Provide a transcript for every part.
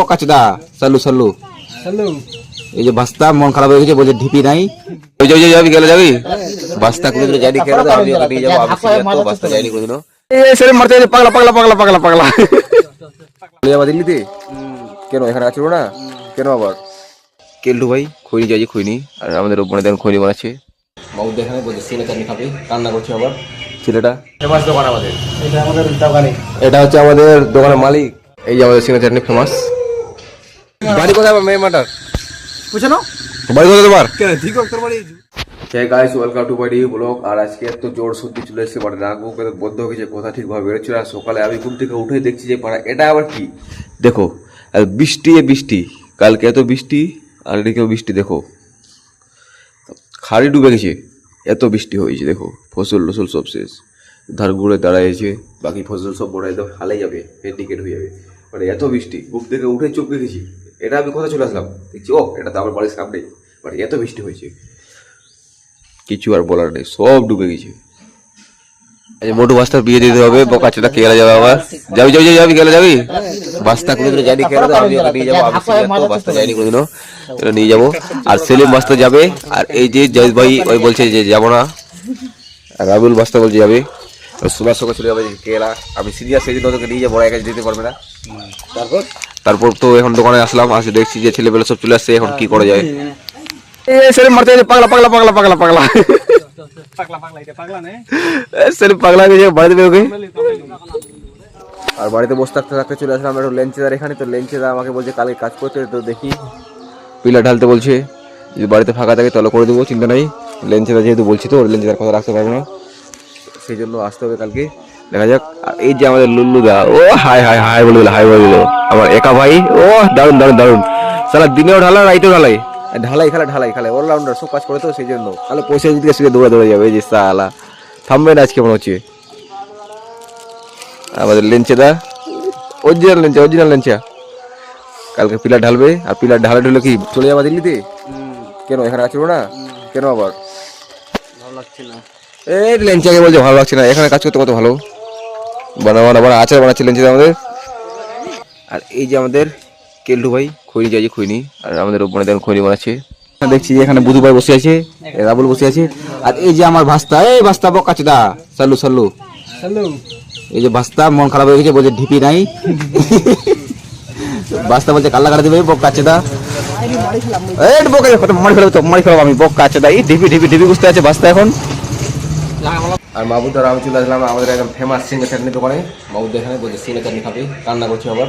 কাচদা সালু সালু এই যে বাস্তা মন খারাপ হয়ে গেছে বলছে ঢিপি নাই ওই যে যাবি গেলে যাবি বাস্তা কোনোদিন যাইনি খেলে তো আমি ওকে নিয়ে যাবো আমি তো বাস্তা যাইনি কোনোদিনও এই সেরে মারতে পাগলা পাগলা পাগলা পাগলা পাগলা চলে যাবা দিল্লিতে কেন এখানে আছো না কেন আবার কেলটু ভাই খৈনি যাই খৈনি আর আমাদের ওপরে দেখুন খৈনি বানাচ্ছে বাবু দেখানে বলছে সিনে চাটনি খাবে রান্না করছে আবার ছেলেটা ফেমাস দোকান আমাদের এটা আমাদের দোকানে এটা হচ্ছে আমাদের দোকানের মালিক এই যে আমাদের সিনে চাটনি ফেমাস বাড়ি কোথায় মেয়ে মাটার বুঝছো না বাড়ি কোথায় তোমার কেন ঠিক তোর বাড়ি hey guys welcome to my new blog আর আজকে এত জোর সত্যি চলে এসেছে মানে নাক মুখ বন্ধ হয়ে গেছে কথা ঠিকভাবে বেরোচ্ছিল আর সকালে আমি ঘুম থেকে উঠে দেখছি যে পাড়া এটা আবার কি দেখো আর বৃষ্টি বৃষ্টি কালকে এত বৃষ্টি আর এদিকেও বৃষ্টি দেখো খাড়ি ডুবে গেছে এত বৃষ্টি হয়েছে দেখো ফসল টসল সব শেষ ধার ঘুরে দাঁড়াইছে বাকি ফসল সব বড় একদম হালে যাবে হ্যান্ডিকেট হয়ে যাবে মানে এত বৃষ্টি ঘুম থেকে উঠে চোখ রেখেছি এটা আমি কোথায় চলে আসলাম দেখছি ও এটা তো আমার বাড়ির সামনে বাট এত বৃষ্টি হয়েছে কিছু আর বলার নেই সব ডুবে গেছে মোটু বাস্তার বিয়ে দিতে হবে বোকাচোদা কেলা যাবে আবার যাবি যাবি যাবি গেলে যাবি বাস্তা কোনোদিনও যাইনি খেলে তো আমি ওকে নিয়ে যাবো আমি তো বাস্তা যাইনি কোনোদিনও এটা নিয়ে যাবো আর সেলিম বাস্তা যাবে আর এই যে জয় ভাই ওই বলছে যে যাবো না আর রাবুল বাস্তা বলছে যাবে সুভাষ সকাল চলে যাবে কেলা আমি সিরিয়াস সেই জন্য তোকে নিয়ে যাবো একা দিতে পারবে না তারপর তো এখন দোকানে আসলাম আসে দেখছি যে ছেলেবেলা সব চলে আসছে এখন কি করা যায় সেলিম মারতে পাগলা পাগলা পাগলা পাগলা পাগলা সেলিম পাগলা হয়ে গেছে বাড়িতে বেরোকে আর বাড়িতে বসে থাকতে থাকতে চলে আসলাম একটু লেঞ্চেদার এখানে তো লেঞ্চেদা আমাকে বলছে কালকে কাজ করতে তো দেখি পিলার ঢালতে বলছে যদি বাড়িতে ফাঁকা থাকে তাহলে করে দেবো চিন্তা নাই লেঞ্চেদা যেহেতু বলছি তো লেঞ্চেদার কথা রাখতে পারবো না সেই জন্য আসতে হবে কালকে দেখা যাক আর এই যে আমাদের লুল্লুদা ও হাই হাই হাই বলে দিল হাই বলে দিল আমার একা ভাই ও দারুন দারুন দারুন সালা দিনেও ঢালা রাইতেও ঢালাই ঢালাই খেলে অলরাউন্ডার সব কাজ করে তো সেই জন্য তাহলে পয়সা দিকে শুয়ে দৌড়ে যাবে এই যে সালা থামবে না আজকে মনে হচ্ছে আমাদের লেঞ্চেদা অরিজিনাল লেঞ্চা কালকে পিলার ঢালবে আর পিলার ঢালে কি চলে যাবা দিল্লিতে কেন এখানে আছো না কেন আবার ভালো লাগছে না এই লেঞ্চাকে বলছে ভালো লাগছে না এখানে কাজ করতে কত ভালো বানা আচার বানাচ্ছে লেঞ্চেদা আমাদের আর এই যে আমাদের কেলটু ভাই খৈনি যাই খৈনি আর আমাদের ওপরে দেখুন খৈনি বানাচ্ছে দেখছি এখানে বুধু ভাই বসে আছে রাবুল বসে আছে আর এই যে আমার ভাস্তা এই ভাস্তা বোকাচোদা সালু সালু এই যে ভাস্তা মন খারাপ হয়ে গেছে বলছে ঢিপি নাই ভাস্তা বলছে কাল্লা কাটা দিবে বোকাচোদা এই বোকা মারি ফেলবো আমি বোকাচোদা এই ঢিপি ঢিপি ঢিপি বুঝতে আছে ভাস্তা এখন আর মাবুদার আমি চলে আসলাম আমাদের একদম ফেমাস সিঙ্গা চাটনি দোকানে মাবুদ এখানে বলছে সিঙ্গা চাটনি খাবে রান্না করছে আবার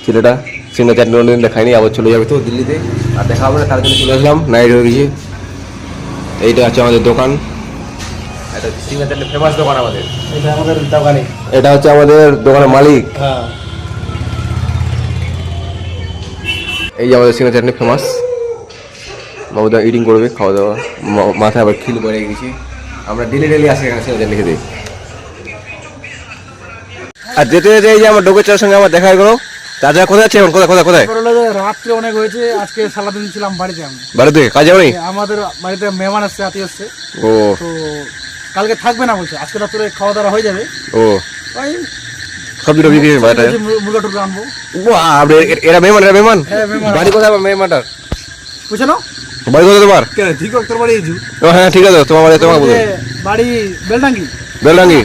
ছেলেটা সিঙ্গা চাটনি অন্যদিন দেখায়নি আবার চলে যাবে তো দিল্লিতে আর দেখা হবে না তার জন্য চলে আসলাম নাইট হয়ে গেছে এইটা হচ্ছে আমাদের দোকান এটা সিঙ্গা চাটনি ফেমাস দোকান আমাদের এটা হচ্ছে আমাদের দোকানের মালিক এই যে আমাদের সিঙ্গা চাটনি ফেমাস মাবুদা ইটিং করবে খাওয়া দাওয়া মাথায় আবার খিল বেড়ে গেছি আমরা ডেলি আসি এখানে সিঙ্গা চাটনি খেতে আর যেতে যেতে এই যে আমার ডোকের সঙ্গে আমার দেখা গেল দাদা কোথায় আছে এখন কোথায় রাত্রে অনেক হয়েছে আজকে সারাদিন ছিলাম বাড়িতে আমি বাড়িতে কাজে যাবনি আমাদের বাড়িতে মেহমান আসছে আত্মীয় আসছে ও তো কালকে থাকবে না বলছে আজকে রাত্রে খাওয়া দাওয়া হয়ে যাবে ও ওই সবজি টবজি দিয়ে বাড়িতে মুরগা টুরগা আনবো এরা মেহমান বাড়ি কোথায় মেহমানটার বুঝছো না বাড়ি কোথায় তোমার ঠিক তোর বাড়ি ও হ্যাঁ ঠিক আছে তোমার বাড়ি তোমার বাড়ি বেলডাঙ্গি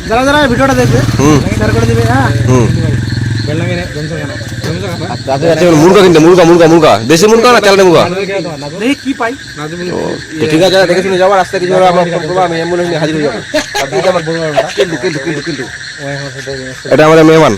যারা ভিডিওটা দেখবে শেয়ার করে দিবে হ্যাঁ মুরগা দেশি মুরগা না চালানি মুরগা দেখি কি পাই ঠিক আছে দেখে শুনে যাবো রাস্তায় কিছু আমি অ্যাম্বুলেন্স নিয়ে হাজির হয়ে যাবো এটা আমাদের মেহমান